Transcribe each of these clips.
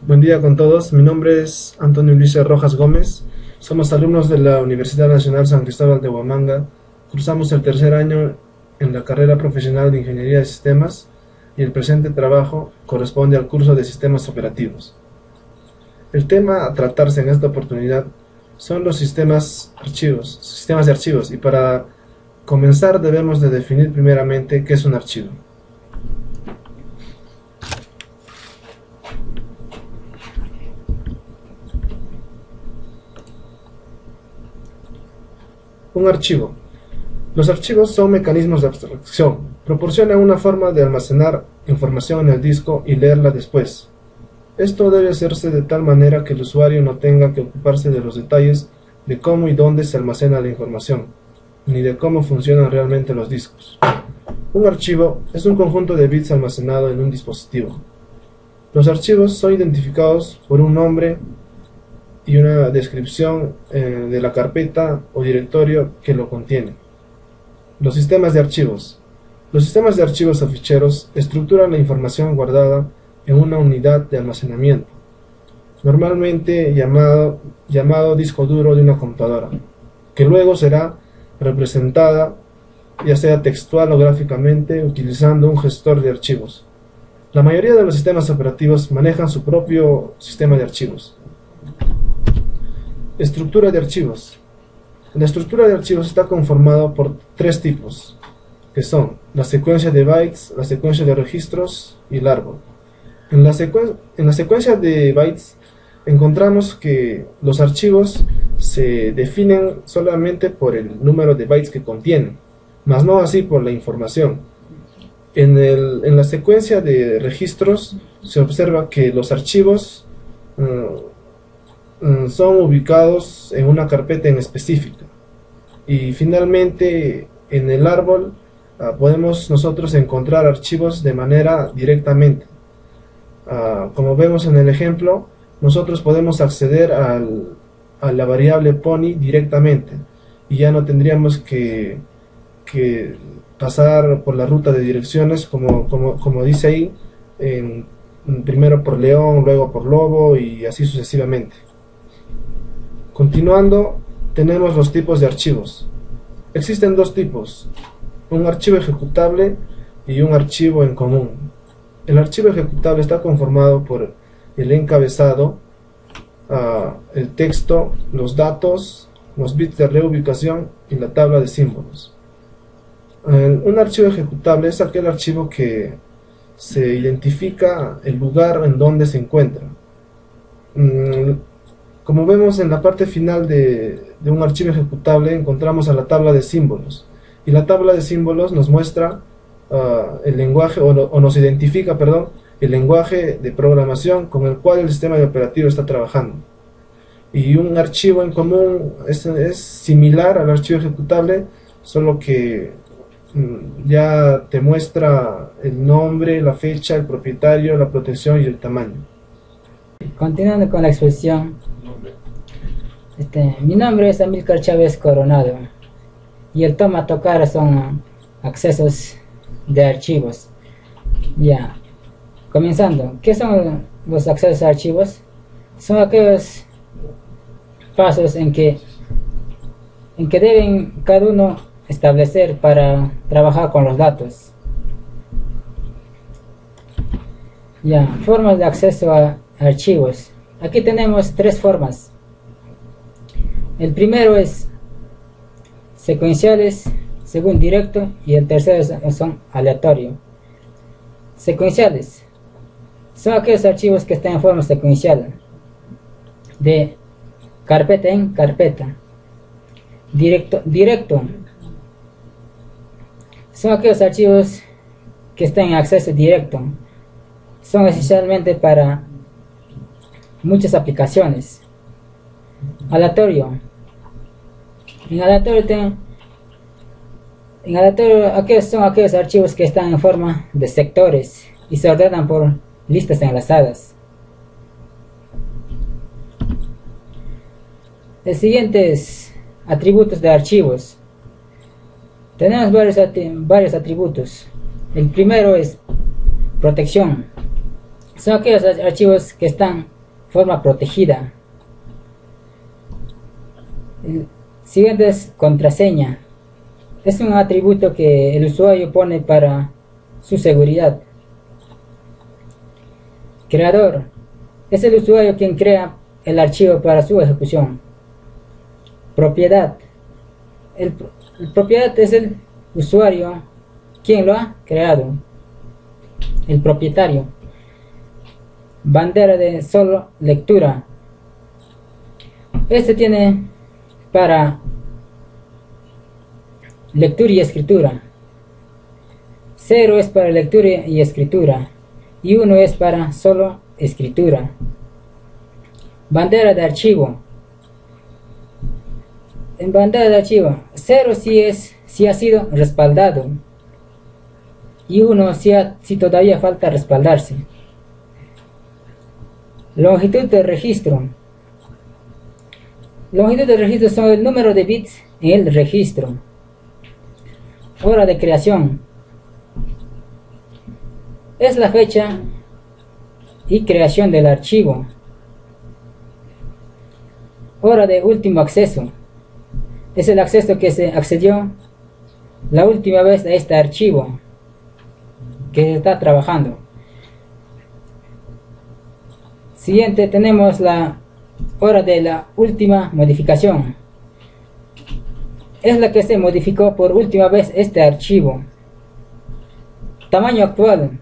Buen día con todos, mi nombre es Antonio Ulises Rojas Gómez, somos alumnos de la Universidad Nacional San Cristóbal de Huamanga, cursamos el tercer año en la carrera profesional de Ingeniería de Sistemas y el presente trabajo corresponde al curso de Sistemas Operativos. El tema a tratarse en esta oportunidad son los sistemas de archivos, y para comenzar debemos de definir primeramente qué es un archivo. Un archivo. Los archivos son mecanismos de abstracción. Proporcionan una forma de almacenar información en el disco y leerla después. Esto debe hacerse de tal manera que el usuario no tenga que ocuparse de los detalles de cómo y dónde se almacena la información, ni de cómo funcionan realmente los discos. Un archivo es un conjunto de bits almacenado en un dispositivo. Los archivos son identificados por un nombre y una descripción de la carpeta o directorio que lo contiene. Los sistemas de archivos. Los sistemas de archivos o ficheros estructuran la información guardada en una unidad de almacenamiento, normalmente llamado disco duro de una computadora, que luego será representada ya sea textual o gráficamente utilizando un gestor de archivos. La mayoría de los sistemas operativos manejan su propio sistema de archivos. Estructura de archivos. La estructura de archivos está conformada por tres tipos, que son la secuencia de bytes, la secuencia de registros y el árbol. En la secuencia de bytes encontramos que los archivos se definen solamente por el número de bytes que contienen, mas no así por la información. En la secuencia de registros se observa que los archivos son ubicados en una carpeta en específica. Y finalmente en el árbol podemos nosotros encontrar archivos de manera directamente. Como vemos en el ejemplo, nosotros podemos acceder a la variable pony directamente y ya no tendríamos que pasar por la ruta de direcciones como dice ahí, primero por león, luego por lobo y así sucesivamente. Continuando, tenemos los tipos de archivos. Existen dos tipos, un archivo ejecutable y un archivo en común. El archivo ejecutable está conformado por el encabezado, el texto, los datos, los bits de reubicación y la tabla de símbolos. Un archivo ejecutable es aquel archivo que se identifica el lugar en donde se encuentra. Como vemos en la parte final de un archivo ejecutable encontramos a la tabla de símbolos, y la tabla de símbolos nos muestra el lenguaje, o nos identifica, perdón, el lenguaje de programación con el cual el sistema de operativo está trabajando. Y un archivo en común es similar al archivo ejecutable, solo que ya te muestra el nombre, la fecha, el propietario, la protección y el tamaño. Continuando con la exposición, mi nombre es Amílcar Chávez Coronado y el toma a tocar son accesos de archivos. Ya, comenzando, ¿qué son los accesos a archivos? Son aquellos pasos en que deben cada uno establecer para trabajar con los datos. Ya, formas de acceso a archivos. Aquí tenemos tres formas. El primero es secuenciales, segundo directo y el tercero son aleatorio. Secuenciales son aquellos archivos que están en forma secuencial, de carpeta en carpeta. Directo son aquellos archivos que están en acceso directo. Son esencialmente para muchas aplicaciones. Aleatorio. En aleatorio aquellos son aquellos archivos que están en forma de sectores y se ordenan por listas enlazadas. El siguiente es atributos de archivos. Tenemos varios atributos. El primero es protección. son aquellos archivos que están de forma protegida. El siguiente es contraseña. Es un atributo que el usuario pone para su seguridad. Creador. Es el usuario quien crea el archivo para su ejecución. Propiedad. El propiedad es el usuario quien lo ha creado. El propietario. Bandera de solo lectura. Este tiene para lectura y escritura. 0 es para lectura y escritura. Y 1 es para solo escritura. Bandera de archivo. En bandera de archivo, 0 si ha sido respaldado. Y 1 si todavía falta respaldarse. Longitud de registro. Longitud de registro son el número de bits en el registro. Hora de creación. Es la fecha y creación del archivo. Hora de último acceso. Es el acceso que se accedió la última vez a este archivo que está trabajando. Siguiente tenemos la hora de la última modificación. Es la que se modificó por última vez este archivo. Tamaño actual.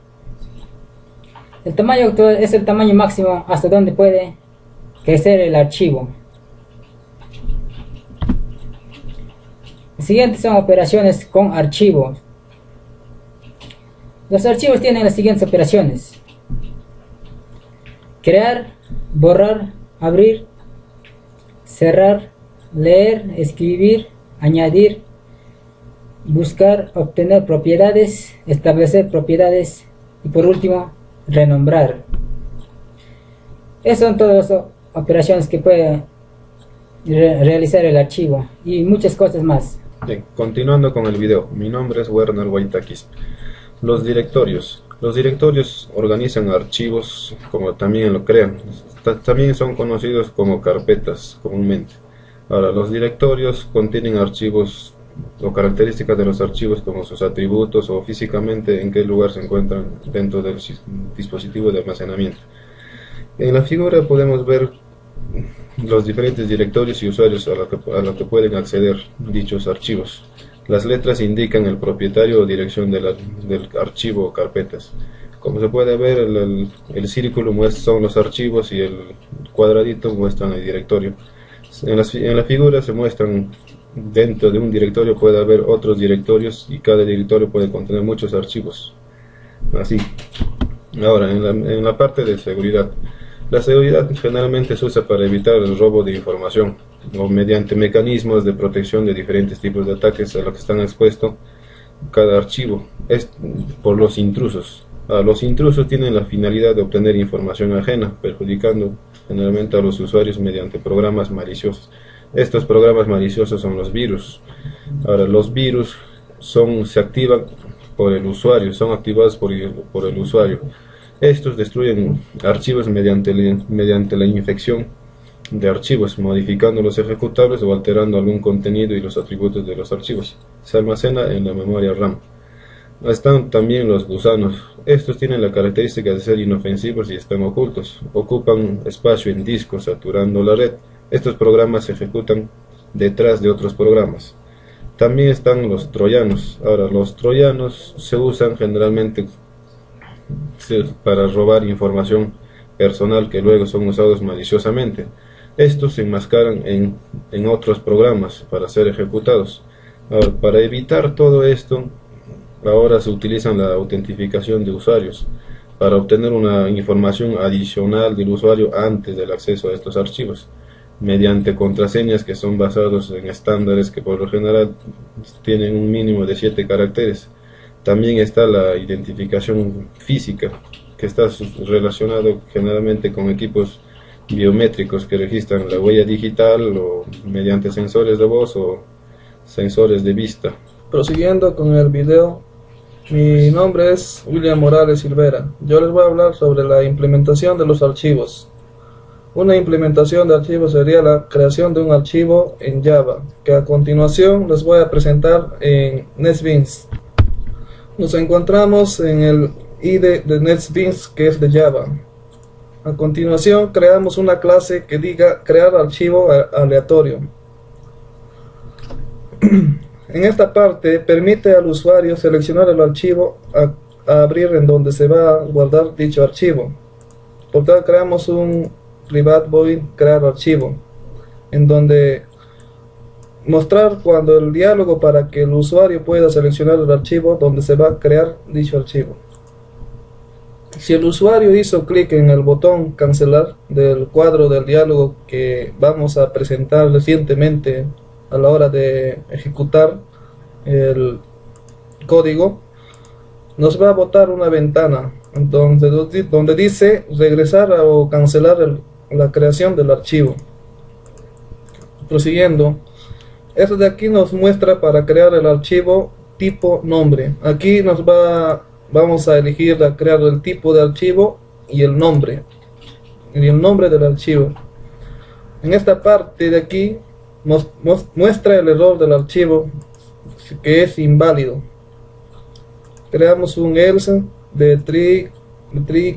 El tamaño actual es el tamaño máximo hasta donde puede crecer el archivo. Siguientes son operaciones con archivos. Los archivos tienen las siguientes operaciones: crear, borrar, abrir, cerrar, leer, escribir, añadir, buscar, obtener propiedades, establecer propiedades y por último renombrar. Esas son todas las operaciones que puede realizar el archivo y muchas cosas más. Bien, continuando con el video, mi nombre es Werner Waitakis. Los directorios. Los directorios organizan archivos como también lo crean. También son conocidos como carpetas comúnmente. Ahora, los directorios contienen archivos o características de los archivos como sus atributos o físicamente en qué lugar se encuentran dentro del dispositivo de almacenamiento. En la figura podemos ver los diferentes directorios y usuarios a los que pueden acceder dichos archivos. Las letras indican el propietario o dirección del archivo o carpetas. Como se puede ver, el círculo son los archivos y el cuadradito muestran el directorio. En la figura se muestran, dentro de un directorio puede haber otros directorios y cada directorio puede contener muchos archivos. Así. Ahora, en la parte de seguridad. La seguridad generalmente se usa para evitar el robo de información o mediante mecanismos de protección de diferentes tipos de ataques a los que están expuestos cada archivo. Es por los intrusos. Los intrusos tienen la finalidad de obtener información ajena, perjudicando generalmente a los usuarios mediante programas maliciosos. Estos programas maliciosos son los virus. Ahora, los virus se activan por el usuario, son activados por el usuario. Estos destruyen archivos mediante la infección de archivos, modificando los ejecutables o alterando algún contenido y los atributos de los archivos. Se almacena en la memoria RAM. Están también los gusanos. Estos tienen la característica de ser inofensivos y están ocultos. Ocupan espacio en disco, saturando la red. Estos programas se ejecutan detrás de otros programas. También están los troyanos. Ahora, los troyanos se usan generalmente para robar información personal que luego son usados maliciosamente. Estos se enmascaran en otros programas para ser ejecutados. Ahora, para evitar todo esto, ahora se utiliza la autentificación de usuarios para obtener una información adicional del usuario antes del acceso a estos archivos, mediante contraseñas que son basados en estándares que por lo general tienen un mínimo de 7 caracteres. También está la identificación física, que está relacionado generalmente con equipos biométricos que registran la huella digital o mediante sensores de voz o sensores de vista. Prosiguiendo con el video, Mi nombre es William Morales Silvera. Yo les voy a hablar sobre la implementación de los archivos. Una implementación de archivos sería la creación de un archivo en Java, que a continuación les voy a presentar en NetBeans. Nos encontramos en el IDE de NetBeans, que es de Java. A continuación creamos una clase que diga crear archivo aleatorio. En esta parte permite al usuario seleccionar el archivo a abrir en donde se va a guardar dicho archivo. Por tal, creamos un private void crear archivo, en donde mostrar cuando el diálogo para que el usuario pueda seleccionar el archivo donde se va a crear dicho archivo. Si el usuario hizo clic en el botón cancelar del cuadro del diálogo que vamos a presentar recientemente a la hora de ejecutar el código, nos va a botar una ventana donde dice regresar o cancelar la creación del archivo. Prosiguiendo, esto de aquí nos muestra para crear el archivo tipo nombre. Aquí vamos a elegir a crear el tipo de archivo y el nombre del archivo. En esta parte de aquí muestra el error del archivo, que es inválido. Creamos un else de tree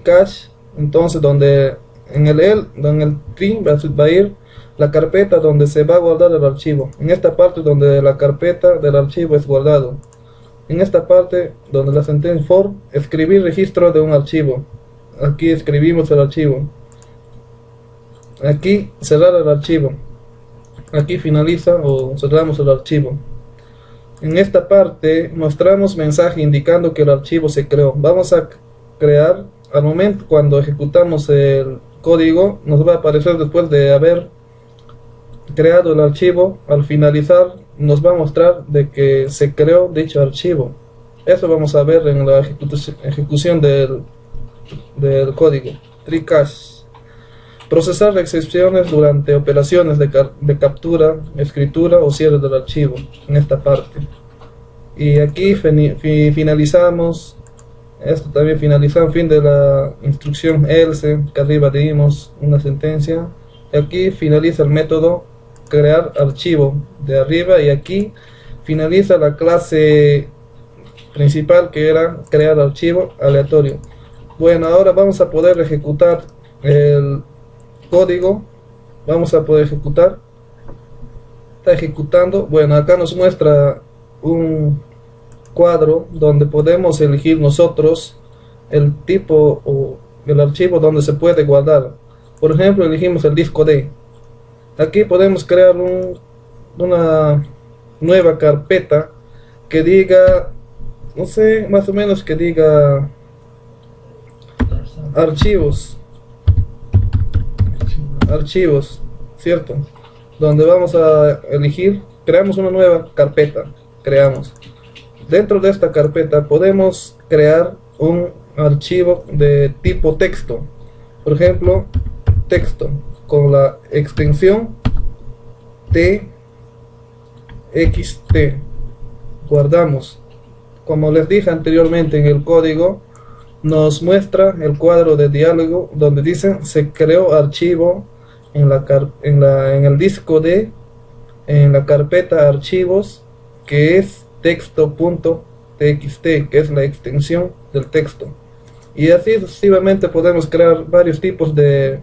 cache, entonces donde en el tree va a ir la carpeta donde se va a guardar el archivo. En esta parte donde la carpeta del archivo es guardado. En esta parte donde la sentencia for, escribir registro de un archivo. Aquí escribimos el archivo. Aquí cerrar el archivo. Aquí finaliza o cerramos el archivo. En esta parte mostramos mensaje indicando que el archivo se creó. Vamos a crear, al momento cuando ejecutamos el código, nos va a aparecer después de haber creado el archivo. Al finalizar nos va a mostrar de que se creó dicho archivo. Eso vamos a ver en la ejecución del código. Tree cache. Procesar excepciones durante operaciones de captura, escritura o cierre del archivo, en esta parte. Y aquí finalizamos, esto también finalizamos, fin de la instrucción else, que arriba dimos una sentencia. Y aquí finaliza el método crear archivo de arriba, y aquí finaliza la clase principal, que era crear archivo aleatorio. Bueno, ahora vamos a poder ejecutar el código. Vamos a poder ejecutar. Está ejecutando. Bueno, acá nos muestra un cuadro donde podemos elegir nosotros el tipo o el archivo donde se puede guardar. Por ejemplo, elegimos el disco D. Aquí podemos crear una nueva carpeta que diga, no sé, más o menos que diga archivos, ¿cierto? Donde vamos a elegir, creamos una nueva carpeta, dentro de esta carpeta podemos crear un archivo de tipo texto, por ejemplo, texto, con la extensión txt. Guardamos. Como les dije anteriormente, en el código nos muestra el cuadro de diálogo donde dice se creó archivo en el disco D, en la carpeta archivos, que es texto.txt, que es la extensión del texto. Y así sucesivamente podemos crear varios tipos de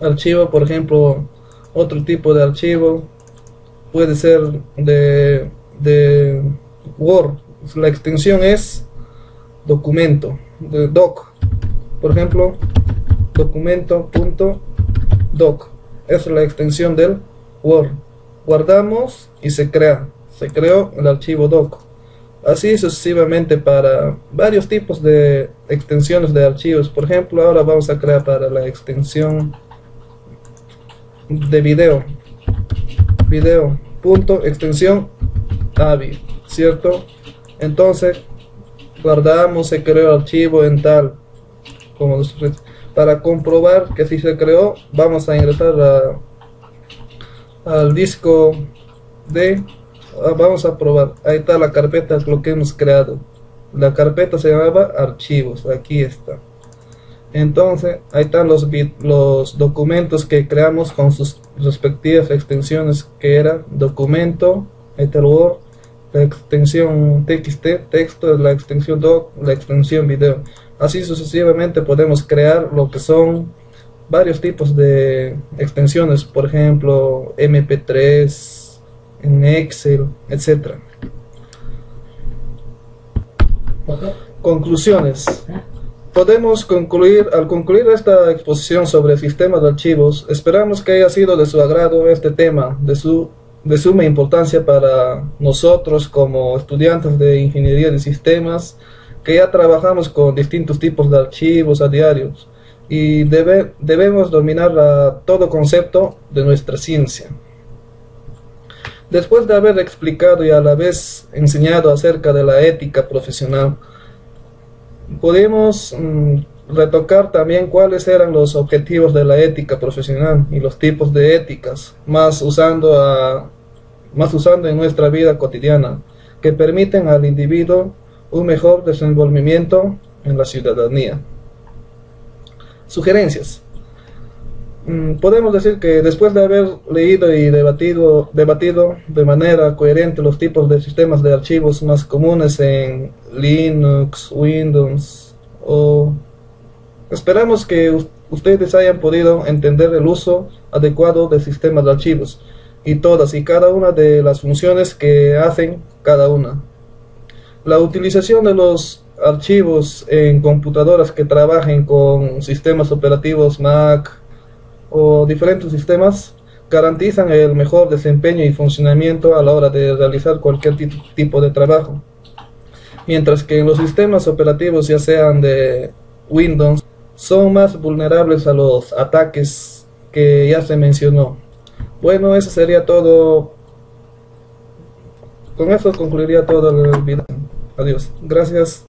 archivo. Por ejemplo, otro tipo de archivo puede ser de Word, la extensión es documento, de doc, por ejemplo, documento.doc, es la extensión del Word. Guardamos y se creó el archivo doc. Así sucesivamente para varios tipos de extensiones de archivos. Por ejemplo, ahora vamos a crear para la extensión de video.extensión AVI, ¿cierto? Entonces guardamos, se creó el archivo en tal, para comprobar que si se creó, vamos a ingresar al disco D. Vamos a probar, ahí está la carpeta, lo que hemos creado. La carpeta se llamaba archivos, aquí está. Entonces, ahí están los documentos que creamos con sus respectivas extensiones, que era documento, Etherword, la extensión TXT, texto, la extensión doc, la extensión video. Así sucesivamente podemos crear lo que son varios tipos de extensiones, por ejemplo, MP3, en Excel, etc. Conclusiones. Podemos concluir, al concluir esta exposición sobre sistemas de archivos, esperamos que haya sido de su agrado este tema, de suma importancia para nosotros como estudiantes de ingeniería de sistemas, que ya trabajamos con distintos tipos de archivos a diario y debemos dominar todo concepto de nuestra ciencia. Después de haber explicado y a la vez enseñado acerca de la ética profesional, pudimos retocar también cuáles eran los objetivos de la ética profesional y los tipos de éticas, más usando en nuestra vida cotidiana, que permiten al individuo un mejor desenvolvimiento en la ciudadanía. Sugerencias. Podemos decir que después de haber leído y debatido de manera coherente los tipos de sistemas de archivos más comunes en Linux, Windows, esperamos que ustedes hayan podido entender el uso adecuado de sistemas de archivos y todas y cada una de las funciones que hacen cada una. La utilización de los archivos en computadoras que trabajen con sistemas operativos Mac o diferentes sistemas garantizan el mejor desempeño y funcionamiento a la hora de realizar cualquier tipo de trabajo, mientras que en los sistemas operativos, ya sean de Windows, son más vulnerables a los ataques que ya se mencionó. Bueno, eso sería todo. Con eso concluiría todo el video. Adiós. Gracias.